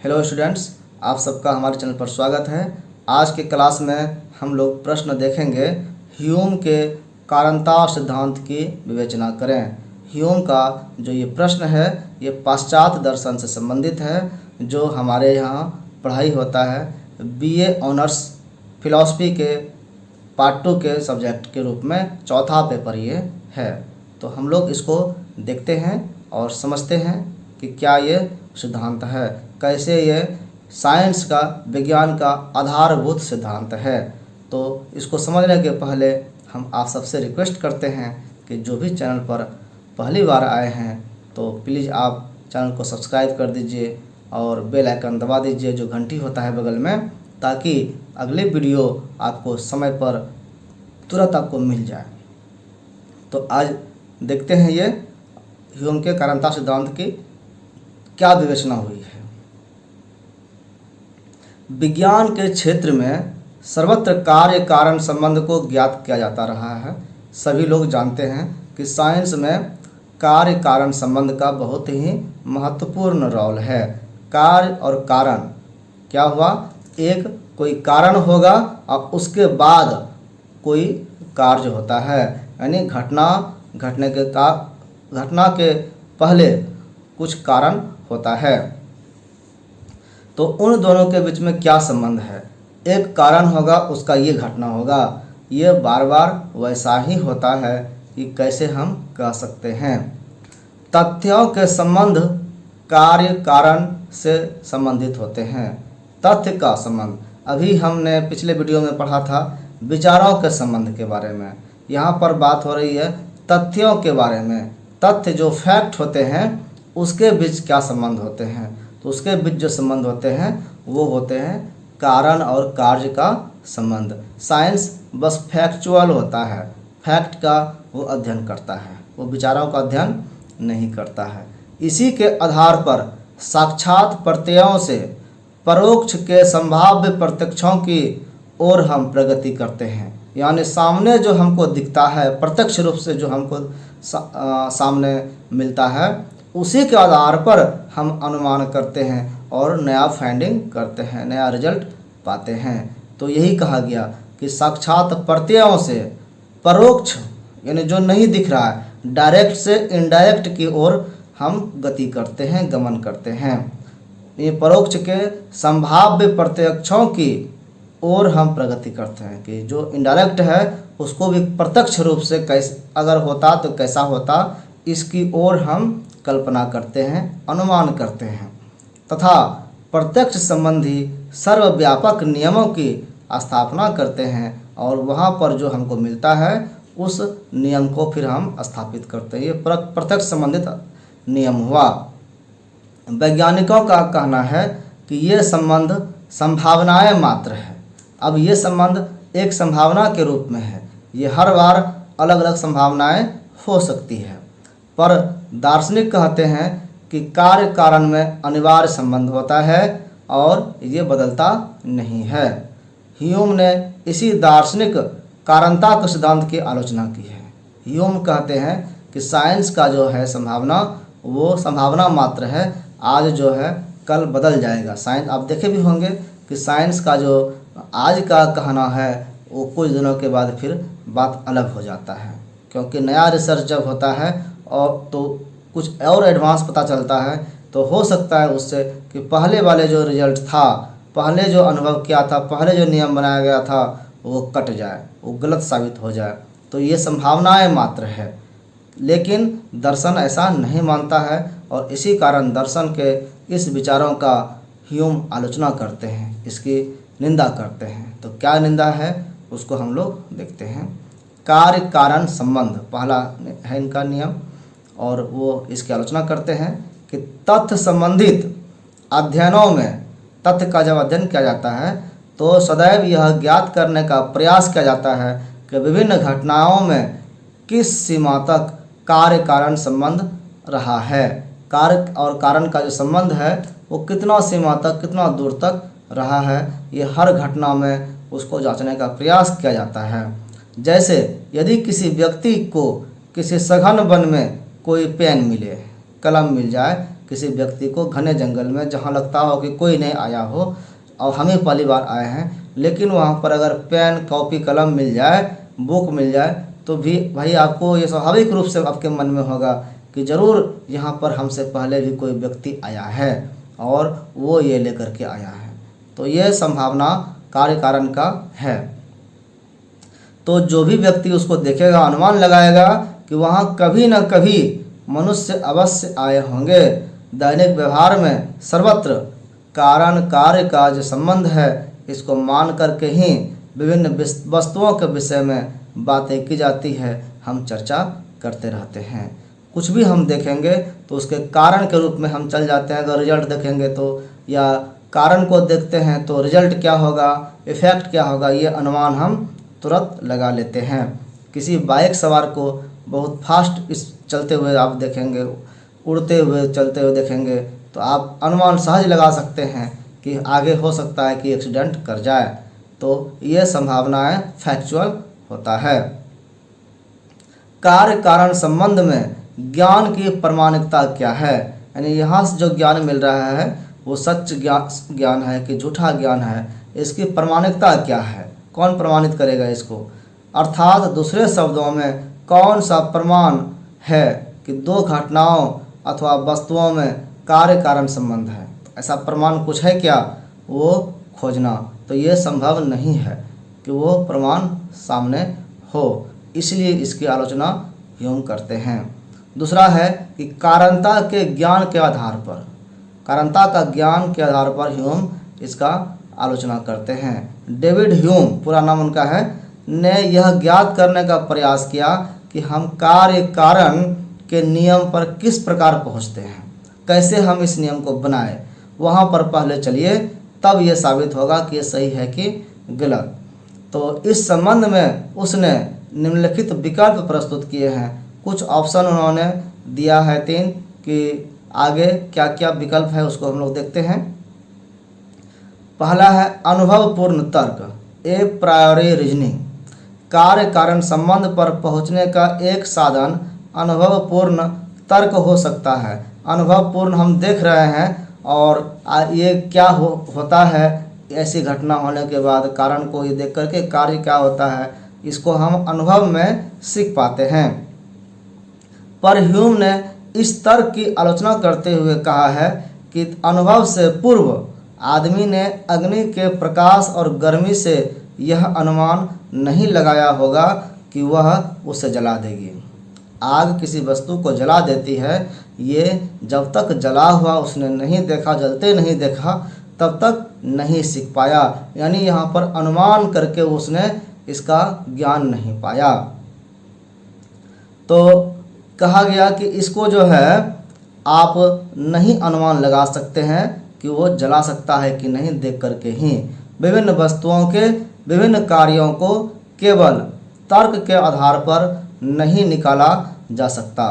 Hello students, आप सबका हमारे चैनल पर स्वागत है। आज के क्लास में हम लोग प्रश्न देखेंगे। ह्यूम के कारणता सिद्धांत की विवेचना करें। ह्यूम का जो ये प्रश्न है ये पाश्चात्य दर्शन से संबंधित है, जो हमारे यहाँ पढ़ाई होता है बीए ऑनर्स फिलॉसफी के पार्ट 2 के सब्जेक्ट के रूप में चौथा पेपर ये है। तो हम लोग इसको देखते हैं और समझते हैं कि क्या ये सिद्धांत है, कैसे ये साइंस का, विज्ञान का आधारभूत सिद्धांत है। तो इसको समझने के पहले हम आप सबसे रिक्वेस्ट करते हैं कि जो भी चैनल पर पहली बार आए हैं तो प्लीज़ आप चैनल को सब्सक्राइब कर दीजिए और बेल आइकन दबा दीजिए जो घंटी होता है बगल में, ताकि अगले वीडियो आपको समय पर तुरंत आपको मिल जाए। तो आज देखते हैं ये ह्यूम के कारणता सिद्धांत की क्या विवेचना हुई है। विज्ञान के क्षेत्र में सर्वत्र कार्य कारण संबंध को ज्ञात किया जाता रहा है। सभी लोग जानते हैं कि साइंस में कार्य कारण संबंध का बहुत ही महत्वपूर्ण रोल है। कार्य और कारण क्या हुआ, एक कोई कारण होगा और उसके बाद कोई कार्य होता है, यानी घटना के पहले कुछ कारण होता है। तो उन दोनों के बीच में क्या संबंध है, एक कारण होगा उसका ये घटना होगा, ये बार बार वैसा ही होता है कि कैसे हम कह सकते हैं। तथ्यों के संबंध कार्य कारण से संबंधित होते हैं। तथ्य का संबंध अभी हमने पिछले वीडियो में पढ़ा था विचारों के संबंध के बारे में। यहाँ पर बात हो रही है तथ्यों के बारे में। तथ्य जो फैक्ट होते हैं उसके बीच क्या संबंध होते हैं, तो उसके बीच जो संबंध होते हैं वो होते हैं कारण और कार्य का संबंध। साइंस बस फैक्चुअल होता है, फैक्ट का वो अध्ययन करता है, वो विचारों का अध्ययन नहीं करता है। इसी के आधार पर साक्षात प्रत्ययों से परोक्ष के संभाव्य प्रत्यक्षों की ओर हम प्रगति करते हैं। यानी सामने जो हमको दिखता है, प्रत्यक्ष रूप से जो हमको सामने मिलता है, उसी के आधार पर हम अनुमान करते हैं और नया फाइंडिंग करते हैं, नया रिजल्ट पाते हैं। तो यही कहा गया कि साक्षात प्रत्ययों से परोक्ष, यानी जो नहीं दिख रहा है, डायरेक्ट से इनडायरेक्ट की ओर हम गति करते हैं, गमन करते हैं। ये परोक्ष के संभाव्य प्रत्यक्षों की ओर हम प्रगति करते हैं कि जो इनडायरेक्ट है उसको भी प्रत्यक्ष रूप से कैसे अगर होता तो कैसा होता, इसकी ओर हम कल्पना करते हैं, अनुमान करते हैं, तथा प्रत्यक्ष संबंधी सर्वव्यापक नियमों की स्थापना करते हैं और वहाँ पर जो हमको मिलता है उस नियम को फिर हम स्थापित करते हैं। ये प्रत्यक्ष संबंधित नियम हुआ। वैज्ञानिकों का कहना है कि ये संबंध संभावनाएं मात्र है। अब ये संबंध एक संभावना के रूप में है, ये हर बार अलग अलग संभावनाएं हो सकती है, पर दार्शनिक कहते हैं कि कार्य कारण में अनिवार्य संबंध होता है और ये बदलता नहीं है। ह्यूम ने इसी दार्शनिक कारणता के सिद्धांत की आलोचना की है। ह्यूम कहते हैं कि साइंस का जो है संभावना, वो संभावना मात्र है, आज जो है कल बदल जाएगा। साइंस आप देखे भी होंगे कि साइंस का जो आज का कहना है वो कुछ दिनों के बाद फिर बात अलग हो जाता है, क्योंकि नया रिसर्च जब होता है और तो कुछ और एडवांस पता चलता है, तो हो सकता है उससे कि पहले वाले जो रिजल्ट था, पहले जो अनुभव किया था, पहले जो नियम बनाया गया था वो कट जाए, वो गलत साबित हो जाए। तो ये संभावनाएं मात्र है, लेकिन दर्शन ऐसा नहीं मानता है और इसी कारण दर्शन के इस विचारों का ह्यूम आलोचना करते हैं, इसकी निंदा करते हैं। तो क्या निंदा है उसको हम लोग देखते हैं। कार्य कारण संबंध पहला है इनका नियम, और वो इसकी आलोचना करते हैं कि तथ्य संबंधित अध्ययनों में, तथ्य का जब अध्ययन किया जाता है तो सदैव यह ज्ञात करने का प्रयास किया जाता है कि विभिन्न घटनाओं में किस सीमा तक कार्य कारण संबंध रहा है। कार्य और कारण का जो संबंध है वो कितना सीमा तक, कितना दूर तक रहा है, ये हर घटना में उसको जांचने का प्रयास किया जाता है। जैसे यदि किसी व्यक्ति को किसी सघन वन में कोई पेन मिले, कलम मिल जाए, किसी व्यक्ति को घने जंगल में, जहाँ लगता हो कि कोई नहीं आया हो और हम ही पहली बार आए हैं, लेकिन वहाँ पर अगर पेन, कॉपी, कलम मिल जाए, बुक मिल जाए, तो भी भाई आपको ये स्वाभाविक रूप से आपके मन में होगा कि ज़रूर यहाँ पर हमसे पहले भी कोई व्यक्ति आया है और वो ये लेकर के आया है। तो ये संभावना कार्य कारण का है। तो जो भी व्यक्ति उसको देखेगा, अनुमान लगाएगा कि वहाँ कभी न कभी मनुष्य अवश्य आए होंगे। दैनिक व्यवहार में सर्वत्र कारण कार्य का जो संबंध है, इसको मान करके ही विभिन्न वस्तुओं के विषय में बातें की जाती है, हम चर्चा करते रहते हैं। कुछ भी हम देखेंगे तो उसके कारण के रूप में हम चल जाते हैं। अगर रिजल्ट देखेंगे तो, या कारण को देखते हैं तो रिजल्ट क्या होगा, इफ़ेक्ट क्या होगा, ये अनुमान हम तुरंत लगा लेते हैं। किसी बाइक सवार को बहुत फास्ट इस चलते हुए आप देखेंगे, उड़ते हुए चलते हुए देखेंगे, तो आप अनुमान सहज लगा सकते हैं कि आगे हो सकता है कि एक्सीडेंट कर जाए। तो ये संभावनाएं फैक्चुअल होता है। कार्य कारण संबंध में ज्ञान की प्रमाणिकता क्या है, यानी यहाँ से जो ज्ञान मिल रहा है वो सच ज्ञान है कि झूठा ज्ञान है, इसकी प्रमाणिकता क्या है, कौन प्रमाणित करेगा इसको। अर्थात दूसरे शब्दों में कौन सा प्रमाण है कि दो घटनाओं अथवा वस्तुओं में कार्य कारण संबंध है, ऐसा प्रमाण कुछ है क्या, वो खोजना। तो ये संभव नहीं है कि वो प्रमाण सामने हो, इसलिए इसकी आलोचना ह्यूम करते हैं। दूसरा है कि कारणता के ज्ञान के आधार पर, कारणता का ज्ञान के आधार पर ह्यूम इसका आलोचना करते हैं। डेविड ह्यूम, पूरा नाम उनका है, ने यह ज्ञात करने का प्रयास किया कि हम कार्य कारण के नियम पर किस प्रकार पहुंचते हैं, कैसे हम इस नियम को बनाए। वहाँ पर पहले चलिए, तब ये साबित होगा कि ये सही है कि गलत। तो इस संबंध में उसने निम्नलिखित विकल्प प्रस्तुत किए हैं। कुछ ऑप्शन उन्होंने दिया है 3, कि आगे क्या क्या विकल्प है उसको हम लोग देखते हैं। पहला है अनुभवपूर्ण तर्क, ए प्रायोरी रीजनिंग। कार्य कारण संबंध पर पहुंचने का एक साधन अनुभवपूर्ण तर्क हो सकता है। अनुभवपूर्ण हम देख रहे हैं और ये क्या होता है, ऐसी घटना होने के बाद कारण को ये देख करके कार्य क्या होता है, इसको हम अनुभव में सीख पाते हैं। पर ह्यूम ने इस तर्क की आलोचना करते हुए कहा है कि अनुभव से पूर्व आदमी ने अग्नि के प्रकाश और गर्मी से यह अनुमान नहीं लगाया होगा कि वह उसे जला देगी। आग किसी वस्तु को जला देती है, ये जब तक जला हुआ उसने नहीं देखा, जलते नहीं देखा, तब तक नहीं सीख पाया। यानी यहाँ पर अनुमान करके उसने इसका ज्ञान नहीं पाया। तो कहा गया कि इसको जो है आप नहीं अनुमान लगा सकते हैं कि वो जला सकता है कि नहीं, देख करके ही विभिन्न वस्तुओं के विभिन्न कार्यों को केवल तर्क के आधार पर नहीं निकाला जा सकता।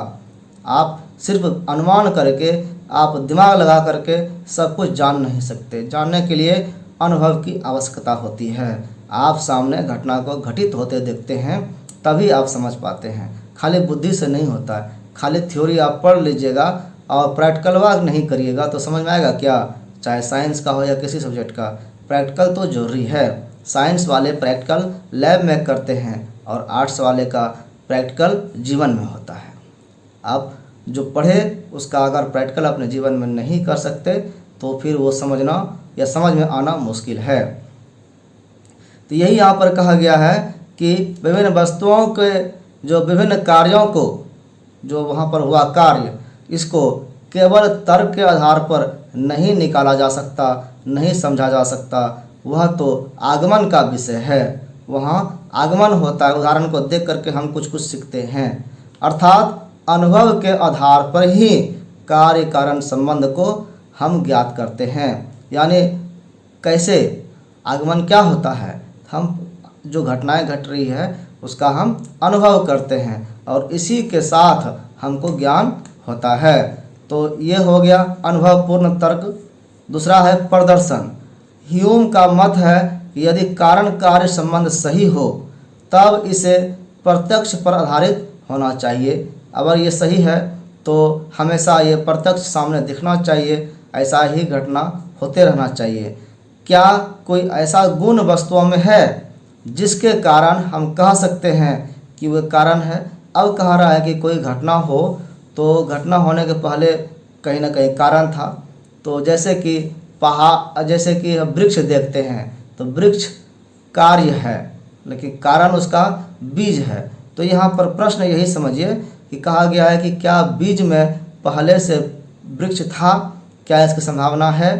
आप सिर्फ अनुमान करके, आप दिमाग लगा करके सब कुछ जान नहीं सकते। जानने के लिए अनुभव की आवश्यकता होती है। आप सामने घटना को घटित होते देखते हैं, तभी आप समझ पाते हैं। खाली बुद्धि से नहीं होता है। खाली थ्योरी आप पढ़ लीजिएगा और प्रैक्टिकल वर्क नहीं करिएगा तो समझ में आएगा क्या, चाहे साइंस का हो या किसी सब्जेक्ट का। प्रैक्टिकल तो जरूरी है। साइंस वाले प्रैक्टिकल लैब में करते हैं और आर्ट्स वाले का प्रैक्टिकल जीवन में होता है। आप जो पढ़े उसका अगर प्रैक्टिकल अपने जीवन में नहीं कर सकते तो फिर वो समझना या समझ में आना मुश्किल है। तो यही यहाँ पर कहा गया है कि विभिन्न वस्तुओं के जो विभिन्न कार्यों को, जो वहाँ पर हुआ कार्य, इसको केवल तर्क के आधार पर नहीं निकाला जा सकता, नहीं समझा जा सकता। वह तो आगमन का विषय है, वहाँ आगमन होता है। उदाहरण को देख करके हम कुछ कुछ सीखते हैं। अर्थात अनुभव के आधार पर ही कार्य कारण संबंध को हम ज्ञात करते हैं। यानी कैसे आगमन क्या होता है, हम जो घटनाएं घट रही है उसका हम अनुभव करते हैं और इसी के साथ हमको ज्ञान होता है। तो ये हो गया अनुभवपूर्ण तर्क। दूसरा है प्रदर्शन। ह्यूम का मत है कि यदि कारण कार्य संबंध सही हो तब इसे प्रत्यक्ष पर आधारित होना चाहिए। अगर ये सही है तो हमेशा ये प्रत्यक्ष सामने दिखना चाहिए, ऐसा ही घटना होते रहना चाहिए। क्या कोई ऐसा गुण वस्तुओं में है जिसके कारण हम कह सकते हैं कि वह कारण है? अब कह रहा है कि कोई घटना हो तो घटना होने के पहले कहीं ना कहीं कारण था। तो जैसे कि जैसे कि वृक्ष देखते हैं तो वृक्ष कार्य है लेकिन कारण उसका बीज है। तो यहाँ पर प्रश्न यही समझिए कि कहा गया है कि क्या बीज में पहले से वृक्ष था, क्या इसकी संभावना है?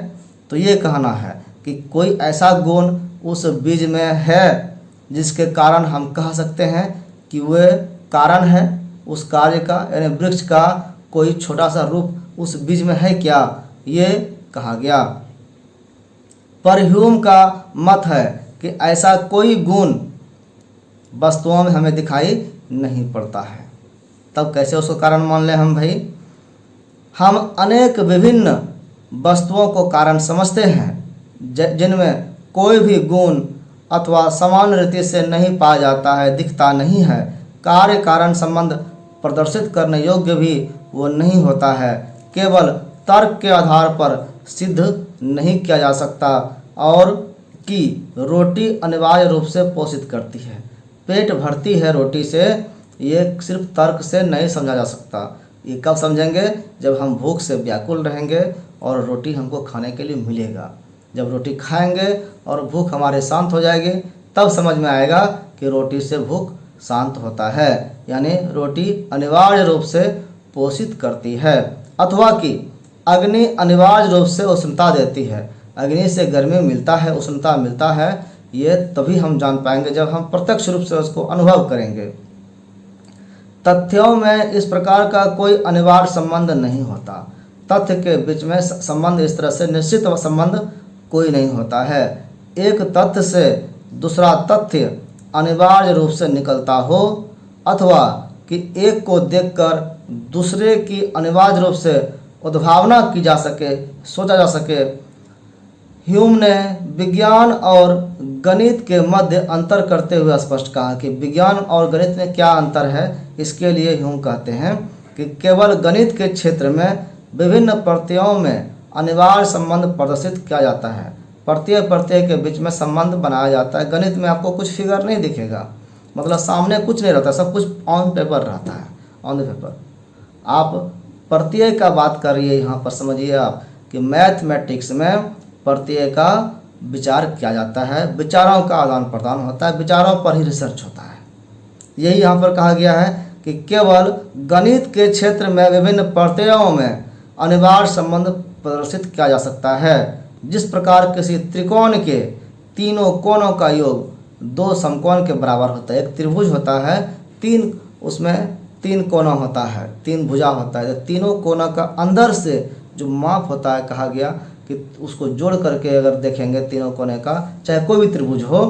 तो ये कहना है कि कोई ऐसा गुण उस बीज में है जिसके कारण हम कह सकते हैं कि वह कारण है उस कार्य का, यानी वृक्ष का कोई छोटा सा रूप उस बीज में है क्या, ये कहा गया। पर ह्यूम का मत है कि ऐसा कोई गुण वस्तुओं में हमें दिखाई नहीं पड़ता है। तब कैसे उसको कारण मान लें हम भाई? हम अनेक विभिन्न वस्तुओं को कारण समझते हैं जिनमें कोई भी गुण अथवा समान रीति से नहीं पाया जाता है, दिखता नहीं है। कार्य कारण संबंध प्रदर्शित करने योग्य भी वो नहीं होता है, केवल तर्क के आधार पर सिद्ध नहीं किया जा सकता। और कि रोटी अनिवार्य रूप से पोषित करती है, पेट भरती है रोटी से, ये सिर्फ तर्क से नहीं समझा जा सकता। ये कब समझेंगे? जब हम भूख से व्याकुल रहेंगे और रोटी हमको खाने के लिए मिलेगा। जब रोटी खाएंगे और भूख हमारे शांत हो जाएगी तब समझ में आएगा कि रोटी से भूख शांत होता है, यानी रोटी अनिवार्य रूप से पोषित करती है। अथवा कि अग्नि अनिवार्य रूप से उष्णता देती है, अग्नि से गर्मी मिलता है, उष्णता मिलता है। ये तभी हम जान पाएंगे जब हम प्रत्यक्ष रूप से उसको अनुभव करेंगे। तथ्यों में इस प्रकार का कोई अनिवार्य संबंध नहीं होता। तथ्य के बीच में संबंध इस तरह से निश्चित संबंध कोई नहीं होता है। एक तथ्य से दूसरा तथ्य अनिवार्य रूप से निकलता हो अथवा कि एक को देखकर दूसरे की अनिवार्य रूप से उद्भावना की जा सके, सोचा जा सके। ह्यूम ने विज्ञान और गणित के मध्य अंतर करते हुए स्पष्ट कहा कि विज्ञान और गणित में क्या अंतर है। इसके लिए ह्यूम कहते हैं कि केवल गणित के क्षेत्र में विभिन्न प्रत्ययों में अनिवार्य संबंध प्रदर्शित किया जाता है, प्रत्यय के बीच में संबंध बनाया जाता है। गणित में आपको कुछ फिगर नहीं दिखेगा, मतलब सामने कुछ नहीं रहता, सब कुछ ऑन पेपर रहता है, ऑन द पेपर। आप प्रत्यय का बात करिए, यहाँ पर समझिए आप कि मैथमेटिक्स में प्रत्यय का विचार किया जाता है, विचारों का आदान प्रदान होता है, विचारों पर ही रिसर्च होता है। यही यहाँ पर कहा गया है कि केवल गणित के क्षेत्र में विभिन्न प्रत्ययों में अनिवार्य संबंध प्रदर्शित किया जा सकता है। जिस प्रकार किसी त्रिकोण के तीनों कोणों का योग दो समकोण के बराबर होता है। एक त्रिभुज होता है, उसमें तीन कोना होता है, तीन भुजा होता है। तीनों कोना का अंदर से जो माप होता है, कहा गया कि उसको जोड़ करके अगर देखेंगे तीनों कोने का, चाहे कोई भी त्रिभुज हो,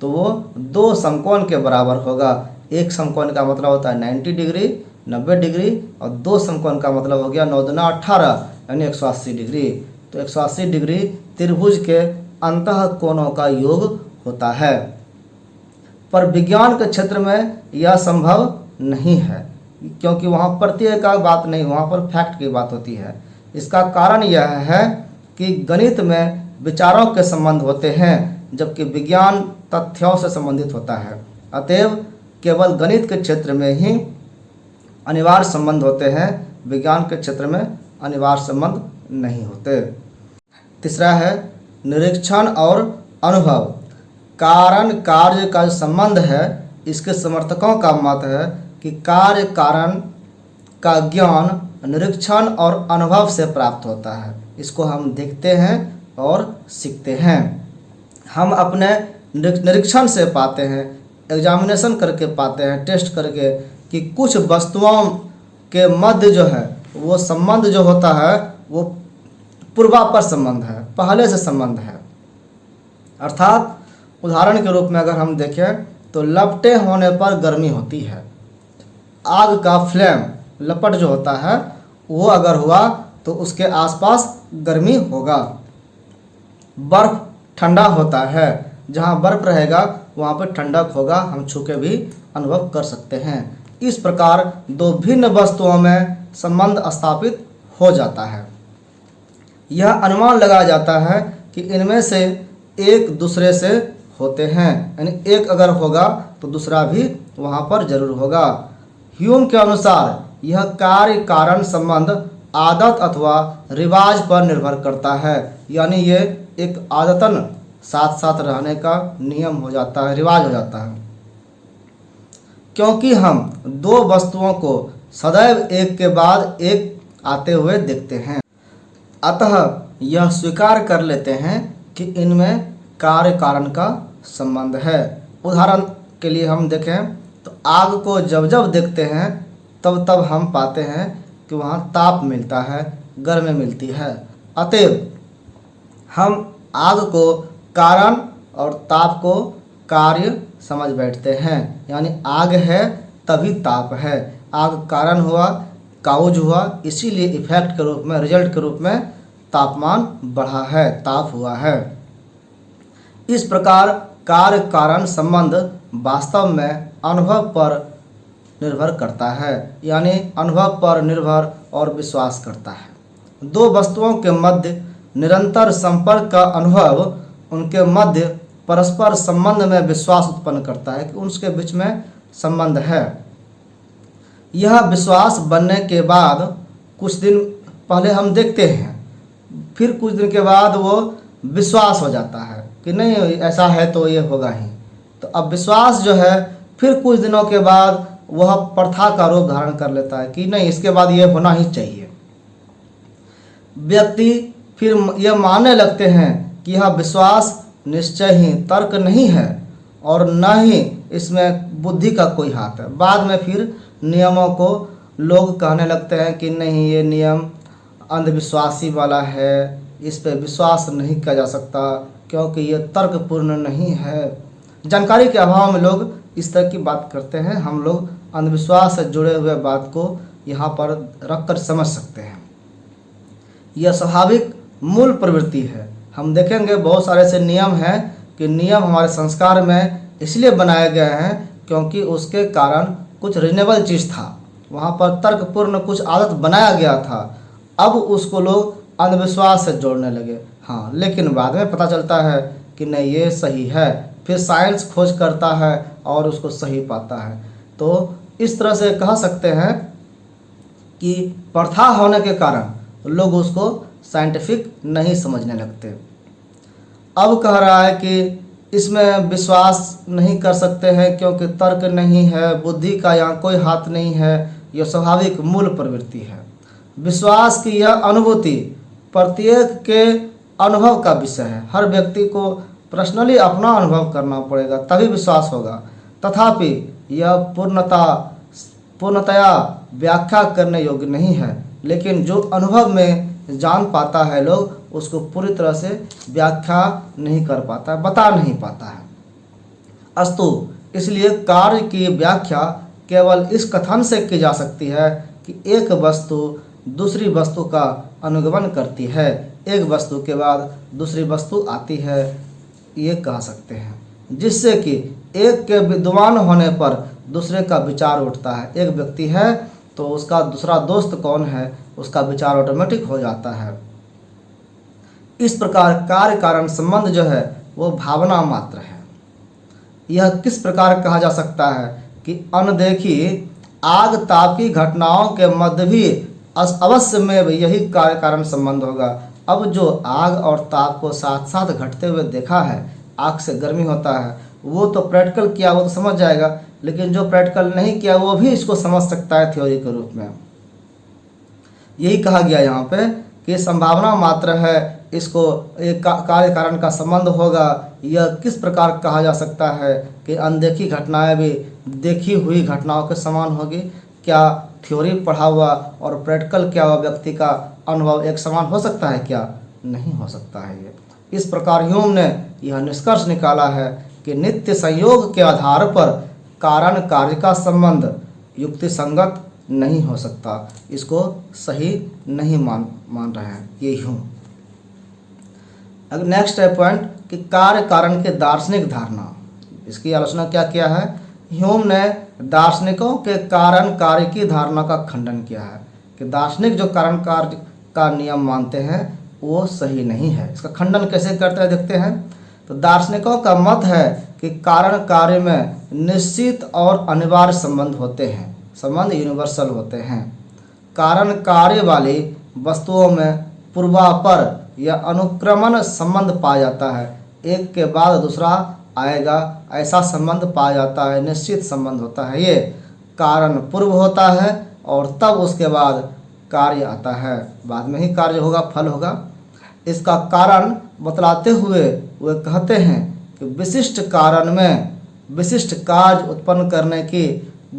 तो वो दो समकोण के बराबर होगा। एक समकोण का मतलब होता है 90 डिग्री, 90 डिग्री, और दो समकोण का मतलब हो गया 9 दूना 18 यानी 180 डिग्री। तो 180 डिग्री त्रिभुज के अंतः कोणों का योग होता है। पर विज्ञान के क्षेत्र में यह संभव नहीं है, क्योंकि वहाँ प्रत्यय का बात नहीं, वहाँ पर फैक्ट की बात होती है। इसका कारण यह है कि गणित में विचारों के संबंध होते हैं, जबकि विज्ञान तथ्यों से संबंधित होता है। अतएव केवल गणित के क्षेत्र में ही अनिवार्य संबंध होते हैं, विज्ञान के क्षेत्र में अनिवार्य संबंध नहीं होते। तीसरा है निरीक्षण और अनुभव। कारण कार्य का जो संबंध है, इसके समर्थकों का मत है कि कार्य कारण का ज्ञान निरीक्षण और अनुभव से प्राप्त होता है। इसको हम देखते हैं और सीखते हैं। हम अपने निरीक्षण से पाते हैं, एग्जामिनेशन करके पाते हैं, टेस्ट करके, कि कुछ वस्तुओं के मध्य जो है वो संबंध जो होता है वो पूर्वापर संबंध है, पहले से संबंध है। अर्थात उदाहरण के रूप में अगर हम देखें तो लपटे होने पर गर्मी होती है। आग का फ्लेम, लपट जो होता है वो अगर हुआ तो उसके आसपास गर्मी होगा। बर्फ ठंडा होता है, जहाँ बर्फ रहेगा वहाँ पर ठंडक होगा, हम छू के भी अनुभव कर सकते हैं। इस प्रकार दो भिन्न वस्तुओं में संबंध स्थापित हो जाता है। यह अनुमान लगाया जाता है कि इनमें से एक दूसरे से होते हैं, यानी एक अगर होगा तो दूसरा भी वहाँ पर जरूर होगा। ह्यूम के अनुसार यह कार्य कारण संबंध आदत अथवा रिवाज पर निर्भर करता है, यानी ये एक आदतन साथ साथ रहने का नियम हो जाता है, रिवाज हो जाता है। क्योंकि हम दो वस्तुओं को सदैव एक के बाद एक आते हुए देखते हैं, अतः यह स्वीकार कर लेते हैं कि इनमें कार्य कारण का संबंध है। उदाहरण के लिए हम देखें तो आग को जब जब देखते हैं तब तब हम पाते हैं कि वहाँ ताप मिलता है, गर्मी मिलती है। अतएव हम आग को कारण और ताप को कार्य समझ बैठते हैं, यानी आग है तभी ताप है। आग कारण हुआ, काउज हुआ, इसीलिए इफेक्ट के रूप में, रिजल्ट के रूप में तापमान बढ़ा है, ताप हुआ है। इस प्रकार कार्य कारण संबंध वास्तव में अनुभव पर निर्भर करता है, यानी अनुभव पर निर्भर और विश्वास करता है। दो वस्तुओं के मध्य निरंतर संपर्क का अनुभव उनके मध्य परस्पर संबंध में विश्वास उत्पन्न करता है कि उनके बीच में संबंध है। यह विश्वास बनने के बाद कुछ दिन पहले हम देखते हैं, फिर कुछ दिन के बाद वो विश्वास हो जाता है कि नहीं ऐसा है तो ये होगा ही। तो अब विश्वास जो है फिर कुछ दिनों के बाद वह प्रथा का रूप धारण कर लेता है कि नहीं इसके बाद ये होना ही चाहिए। व्यक्ति फिर यह मानने लगते हैं कि यह विश्वास निश्चय ही तर्क नहीं है और न ही इसमें बुद्धि का कोई हाथ है। बाद में फिर नियमों को लोग कहने लगते हैं कि नहीं ये नियम अंधविश्वासी वाला है, इस पर विश्वास नहीं किया जा सकता क्योंकि ये तर्कपूर्ण नहीं है। जानकारी के अभाव में लोग इस तरह की बात करते हैं। हम लोग अंधविश्वास से जुड़े हुए बात को यहाँ पर रखकर समझ सकते हैं। यह स्वाभाविक मूल प्रवृत्ति है। हम देखेंगे बहुत सारे ऐसे नियम हैं कि नियम हमारे संस्कार में इसलिए बनाए गए हैं क्योंकि उसके कारण कुछ रीजनेबल चीज़ था, वहाँ पर तर्कपूर्ण कुछ आदत बनाया गया था। अब उसको लोग अंधविश्वास से जोड़ने लगे। हाँ, लेकिन बाद में पता चलता है कि नहीं ये सही है, फिर साइंस खोज करता है और उसको सही पाता है। तो इस तरह से कह सकते हैं कि प्रथा होने के कारण लोग उसको साइंटिफिक नहीं समझने लगते। अब कह रहा है कि इसमें विश्वास नहीं कर सकते हैं क्योंकि तर्क नहीं है, बुद्धि का यहाँ कोई हाथ नहीं है, यह स्वाभाविक मूल प्रवृत्ति है। विश्वास की यह अनुभूति प्रत्येक के अनुभव का विषय है। हर व्यक्ति को पर्सनली अपना अनुभव करना पड़ेगा तभी विश्वास होगा। तथापि यह पूर्णतया व्याख्या करने योग्य नहीं है, लेकिन जो अनुभव में जान पाता है लोग उसको पूरी तरह से व्याख्या नहीं कर पाता है, बता नहीं पाता है। अस्तु इसलिए कार्य की व्याख्या केवल इस कथन से की जा सकती है कि एक वस्तु दूसरी वस्तु का अनुगमन करती है, एक वस्तु के बाद दूसरी वस्तु आती है, ये कह सकते हैं, जिससे कि एक के विद्वान होने पर दूसरे का विचार उठता है। एक व्यक्ति है तो उसका दूसरा दोस्त कौन है उसका विचार ऑटोमेटिक हो जाता है। इस प्रकार कार्य कारण संबंध जो है वो भावना मात्र है। यह किस प्रकार कहा जा सकता है कि अनदेखी आग ताप की घटनाओं के मध्य भी अवश्य में यही कार्य कारण संबंध होगा। अब जो आग और ताप को साथ साथ घटते हुए देखा है, आग से गर्मी होता है, वो तो प्रैक्टिकल किया वो तो समझ जाएगा, लेकिन जो प्रैक्टिकल नहीं किया वो भी इसको समझ सकता है थ्योरी के रूप में। यही कहा गया यहाँ पे कि संभावना मात्र है, इसको एक कार्य कारण का संबंध होगा। यह किस प्रकार कहा जा सकता है कि अनदेखी घटनाएं भी देखी हुई घटनाओं के समान होगी? क्या थ्योरी पढ़ा हुआ और प्रैक्टिकल किया हुआ व्यक्ति का अनुभव एक समान हो सकता है क्या? नहीं हो सकता है। ये इस प्रकार ह्यूम ने यह निष्कर्ष निकाला है कि नित्य संयोग के आधार पर कारण कार्य का संबंध युक्ति संगत नहीं हो सकता, इसको सही नहीं मान रहे हैं ये ह्यूम। अब नेक्स्ट है पॉइंट कि कार्य कारण के दार्शनिक धारणा। इसकी आलोचना क्या किया है? ह्यूम ने दार्शनिकों के कारण कार्य की धारणा का खंडन किया है कि कि दार्शनिक जो कारण कार्य का नियम मानते हैं वो सही नहीं है। इसका खंडन कैसे करते हैं देखते हैं। तो दार्शनिकों का मत है कि कारण कार्य में निश्चित और अनिवार्य संबंध होते हैं, संबंध यूनिवर्सल होते हैं। कारण कार्य वाली वस्तुओं में पूर्वापर या अनुक्रमण संबंध पाया जाता है, एक के बाद दूसरा आएगा ऐसा संबंध पाया जाता है, निश्चित संबंध होता है। ये कारण पूर्व होता है और तब उसके बाद कार्य आता है, बाद में ही कार्य होगा, फल होगा। इसका कारण बतलाते हुए वे कहते हैं कि विशिष्ट कारण में विशिष्ट कार्य उत्पन्न करने की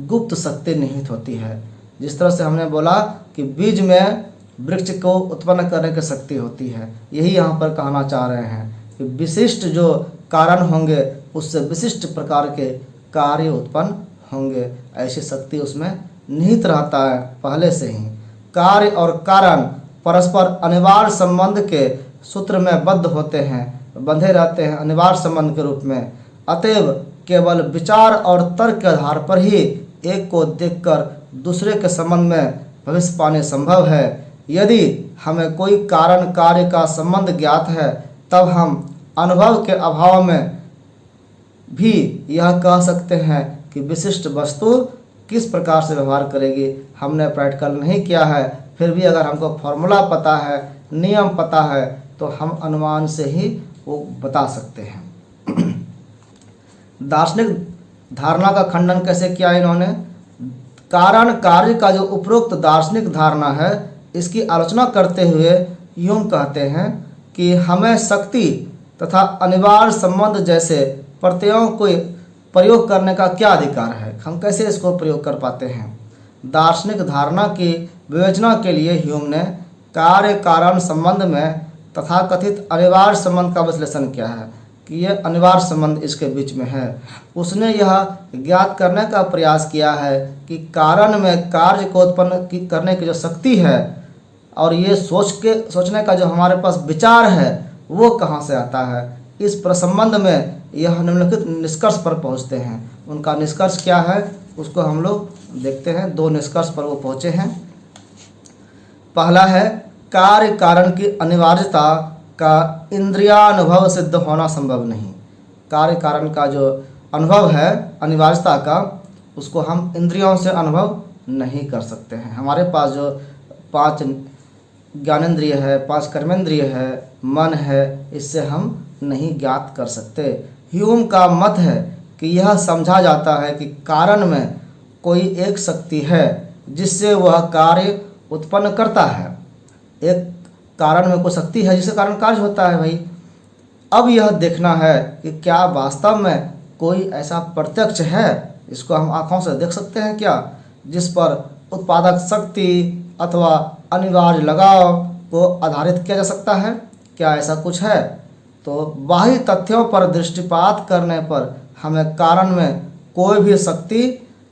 गुप्त शक्ति निहित होती है। जिस तरह से हमने बोला कि बीज में वृक्ष को उत्पन्न करने की शक्ति होती है, यही यहाँ पर कहना चाह रहे हैं कि विशिष्ट जो कारण होंगे उससे विशिष्ट प्रकार के कार्य उत्पन्न होंगे, ऐसी शक्ति उसमें निहित रहता है पहले से ही। कार्य और कारण परस्पर अनिवार्य संबंध के सूत्र में बद्ध होते हैं, बंधे रहते हैं अनिवार्य संबंध के रूप में। अतएव केवल विचार और तर्क के आधार पर ही एक को देखकर दूसरे के संबंध में भविष्य पाने संभव है। यदि हमें कोई कारण कार्य का संबंध ज्ञात है तब हम अनुभव के अभाव में भी यह कह सकते हैं कि विशिष्ट वस्तु किस प्रकार से व्यवहार करेगी। हमने प्रैक्टिकल नहीं किया है, फिर भी अगर हमको फॉर्मूला पता है, नियम पता है, तो हम अनुमान से ही वो बता सकते हैं। दार्शनिक धारणा का खंडन कैसे किया इन्होंने। कारण कार्य का जो उपरोक्त दार्शनिक धारणा है, इसकी आलोचना करते हुए यूं कहते हैं कि हमें शक्ति तथा अनिवार्य संबंध जैसे प्रत्ययों को प्रयोग करने का क्या अधिकार है, हम कैसे इसको प्रयोग कर पाते हैं। दार्शनिक धारणा की विवेचना के लिए ह्यूम ने कार्य कारण संबंध में तथाकथित अनिवार्य संबंध का विश्लेषण किया है कि यह अनिवार्य संबंध इसके बीच में है। उसने यह ज्ञात करने का प्रयास किया है कि कारण में कार्य को उत्पन्न करने की जो शक्ति है और ये सोचने का जो हमारे पास विचार है वो कहाँ से आता है। इस प्रसंबंध में यह निम्नलिखित निष्कर्ष पर पहुँचते हैं। उनका निष्कर्ष क्या है उसको हम लोग देखते हैं। दो निष्कर्ष पर वो पहुँचे हैं। पहला है कार्य कारण की अनिवार्यता का इंद्रियानुभव सिद्ध होना संभव नहीं। कार्य कारण का जो अनुभव है अनिवार्यता का, उसको हम इंद्रियों से अनुभव नहीं कर सकते हैं। हमारे पास जो 5 ज्ञानेंद्रिय है, 5 कर्मेंद्रिय है, मन है, इससे हम नहीं ज्ञात कर सकते। ह्यूम का मत है कि यह समझा जाता है कि कारण में कोई एक शक्ति है जिससे वह कार्य उत्पन्न करता है। एक कारण में कोई शक्ति है जिसके कारण कार्य होता है भाई। अब यह देखना है कि क्या वास्तव में कोई ऐसा प्रत्यक्ष है, इसको हम आँखों से देख सकते हैं क्या, जिस पर उत्पादक शक्ति अथवा अनिवार्य लगाव को आधारित किया जा सकता है। क्या ऐसा कुछ है? तो बाह्य तथ्यों पर दृष्टिपात करने पर हमें कारण में कोई भी शक्ति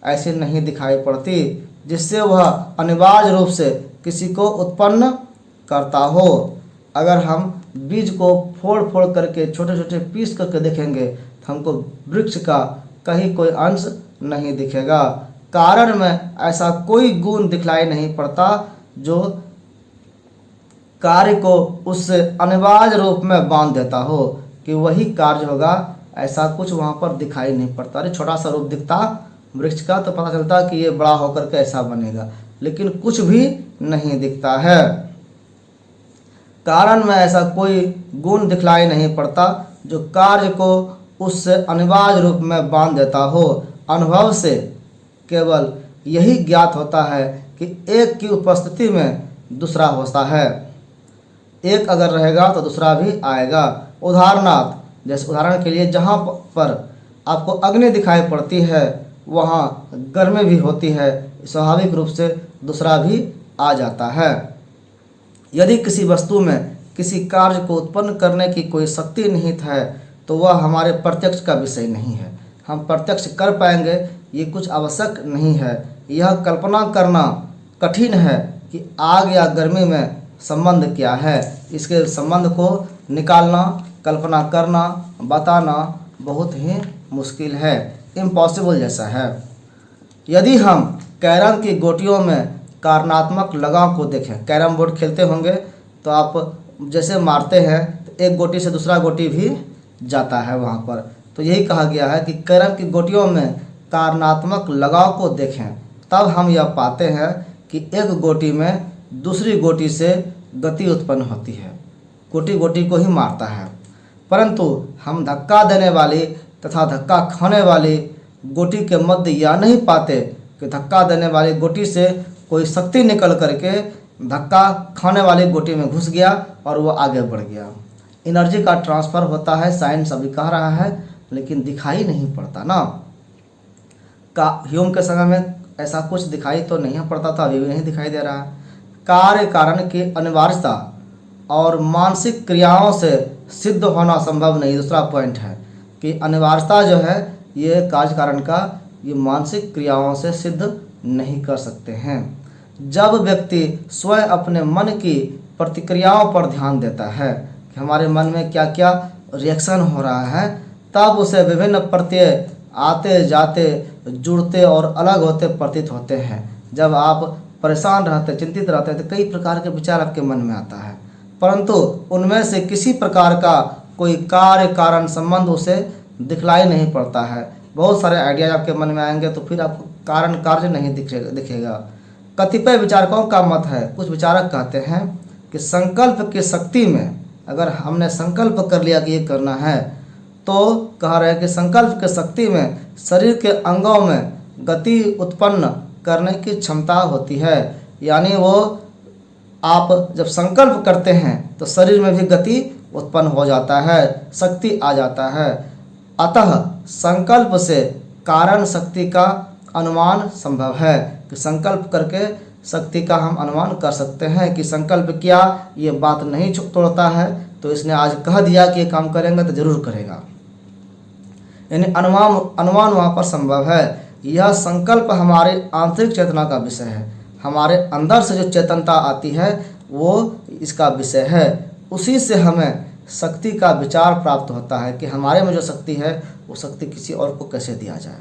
ऐसी नहीं दिखाई पड़ती जिससे वह अनिवार्य रूप से किसी को उत्पन्न करता हो। अगर हम बीज को फोड़ फोड़ करके छोटे छोटे पीस करके देखेंगे तो हमको वृक्ष का कहीं कोई अंश नहीं दिखेगा। कारण में ऐसा कोई गुण दिखलाई नहीं पड़ता जो कार्य को उससे अनिवार्य रूप में बांध देता हो कि वही कार्य होगा, ऐसा कुछ वहाँ पर दिखाई नहीं पड़ता। अरे छोटा सा रूप दिखता वृक्ष का तो पता चलता कि ये बड़ा होकर के ऐसा बनेगा, लेकिन कुछ भी नहीं दिखता है। कारण में ऐसा कोई गुण दिखलाई नहीं पड़ता जो कार्य को उससे अनिवार्य रूप में बांध देता हो। अनुभव से केवल यही ज्ञात होता है कि एक की उपस्थिति में दूसरा होता है, एक अगर रहेगा तो दूसरा भी आएगा। उदाहरणार्थ, जैसे उदाहरण के लिए जहाँ पर आपको अग्नि दिखाई पड़ती है वहाँ गर्मी भी होती है, स्वाभाविक रूप से दूसरा भी आ जाता है। यदि किसी वस्तु में किसी कार्य को उत्पन्न करने की कोई शक्ति निहित है तो वह हमारे प्रत्यक्ष का विषय नहीं है। हम प्रत्यक्ष कर पाएंगे ये कुछ आवश्यक नहीं है। यह कल्पना करना कठिन है कि आग या गर्मी में संबंध क्या है। इसके संबंध को निकालना, कल्पना करना, बताना बहुत ही मुश्किल है, इम्पॉसिबल जैसा है। यदि हम कैरम की गोटियों में कारणात्मक लगाव को देखें। कैरम बोर्ड खेलते होंगे तो आप जैसे मारते हैं तो एक गोटी से दूसरा गोटी भी जाता है वहाँ पर। तो यही कहा गया है कि कैरम की गोटियों में कारणात्मक लगाव को देखें, तब हम यह पाते हैं कि एक गोटी में दूसरी गोटी से गति उत्पन्न होती है, गोटी गोटी को ही मारता है। परंतु हम धक्का देने वाली तथा धक्का खाने वाली गोटी के मध्य यह नहीं पाते कि धक्का देने वाली गोटी से कोई शक्ति निकल करके धक्का खाने वाली गोटी में घुस गया और वो आगे बढ़ गया। एनर्जी का ट्रांसफ़र होता है, साइंस अभी कह रहा है, लेकिन दिखाई नहीं पड़ता ना। ह्यूम के समय में ऐसा कुछ दिखाई तो नहीं पड़ता था, अभी भी नहीं दिखाई दे रहा है। कार्य कारण की अनिवार्यता और मानसिक क्रियाओं से सिद्ध होना संभव नहीं। दूसरा पॉइंट है कि अनिवार्यता जो है ये कार्य कारण का ये मानसिक क्रियाओं से सिद्ध नहीं कर सकते हैं। जब व्यक्ति स्वयं अपने मन की प्रतिक्रियाओं पर ध्यान देता है कि हमारे मन में क्या क्या रिएक्शन हो रहा है, तब उसे विभिन्न प्रत्यय आते जाते जुड़ते और अलग होते प्रतीत होते हैं। जब आप परेशान रहते, चिंतित रहते हैं तो कई प्रकार के विचार आपके मन में आता है, परंतु उनमें से किसी प्रकार का कोई कार्य कारण संबंध उसे दिखलाई नहीं पड़ता है। बहुत सारे आइडियाज आपके मन में आएंगे तो फिर आपको कारण कार्य नहीं दिखेगा। कतिपय विचारकों का मत है, कुछ विचारक कहते हैं कि संकल्प की शक्ति में, अगर हमने संकल्प कर लिया कि ये करना है, तो कह रहे हैं कि संकल्प की शक्ति में शरीर के अंगों में गति उत्पन्न करने की क्षमता होती है। यानी वो आप जब संकल्प करते हैं तो शरीर में भी गति उत्पन्न हो जाता है, शक्ति आ जाता है। अतः संकल्प से कारण शक्ति का अनुमान संभव है कि संकल्प करके शक्ति का हम अनुमान कर सकते हैं कि संकल्प किया, ये बात नहीं तोड़ता है, तो इसने आज कह दिया कि ये काम करेंगे तो जरूर करेगा। यानी अनुमान वहाँ पर संभव है। यह संकल्प हमारे आंतरिक चेतना का विषय है। हमारे अंदर से जो चेतनता आती है वो इसका विषय है। उसी से हमें शक्ति का विचार प्राप्त होता है कि हमारे में जो शक्ति है वो शक्ति किसी और को कैसे दिया जाए।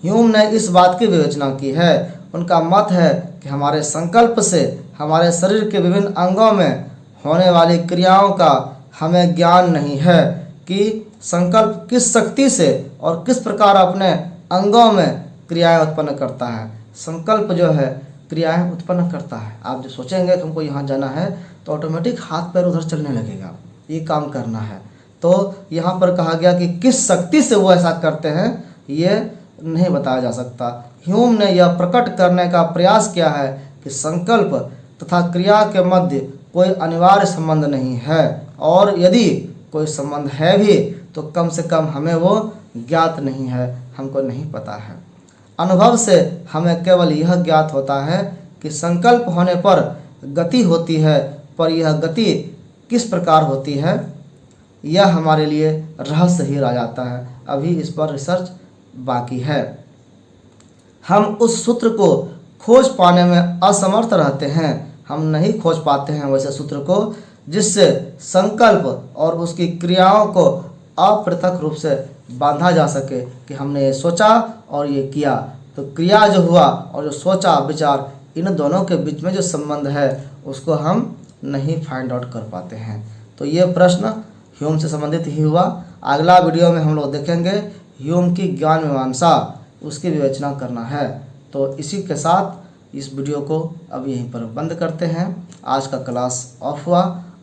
ह्यूम ने इस बात की विवेचना की है। उनका मत है कि हमारे संकल्प से हमारे शरीर के विभिन्न अंगों में होने वाली क्रियाओं का हमें ज्ञान नहीं है कि संकल्प किस शक्ति से और किस प्रकार अपने अंगों में क्रियाएं उत्पन्न करता है। संकल्प जो है क्रियाएं उत्पन्न करता है। आप जो सोचेंगे कि हमको यहाँ जाना है तो ऑटोमेटिक हाथ पैर उधर चलने लगेगा, ये काम करना है। तो यहाँ पर कहा गया कि किस शक्ति से वो ऐसा करते हैं ये नहीं बताया जा सकता। ह्यूम ने यह प्रकट करने का प्रयास किया है कि संकल्प तथा क्रिया के मध्य कोई अनिवार्य संबंध नहीं है, और यदि कोई संबंध है भी तो कम से कम हमें वो ज्ञात नहीं है, हमको नहीं पता है। अनुभव से हमें केवल यह ज्ञात होता है कि संकल्प होने पर गति होती है, पर यह गति किस प्रकार होती है यह हमारे लिए रहस्य ही रह जाता है। अभी इस पर रिसर्च बाकी है। हम उस सूत्र को खोज पाने में असमर्थ रहते हैं। हम नहीं खोज पाते हैं वैसे सूत्र को जिससे संकल्प और उसकी क्रियाओं को अपृथक रूप से बांधा जा सके कि हमने ये सोचा और ये किया। तो क्रिया जो हुआ और जो सोचा विचार, इन दोनों के बीच में जो संबंध है उसको हम नहीं फाइंड आउट कर पाते हैं। तो ये प्रश्न ह्यूम से संबंधित ही हुआ। अगला वीडियो में हम लोग देखेंगे ह्यूम की ज्ञान मीमांसा, उसकी विवेचना करना है। तो इसी के साथ इस वीडियो को अब यहीं पर बंद करते हैं। आज का क्लास ऑफ हुआ,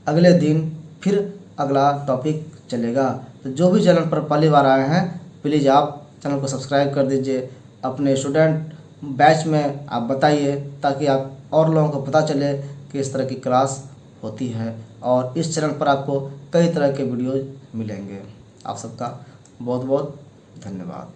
अगले दिन फिर अगला टॉपिक चलेगा। तो जो भी चैनल पर पहली बार आए हैं प्लीज़ आप चैनल को सब्सक्राइब कर दीजिए। अपने स्टूडेंट बैच में आप बताइए ताकि आप और लोगों को पता चले कि इस तरह की क्लास होती है, और इस चैनल पर आपको कई तरह के वीडियोज़ मिलेंगे। आप सबका बहुत बहुत धन्यवाद।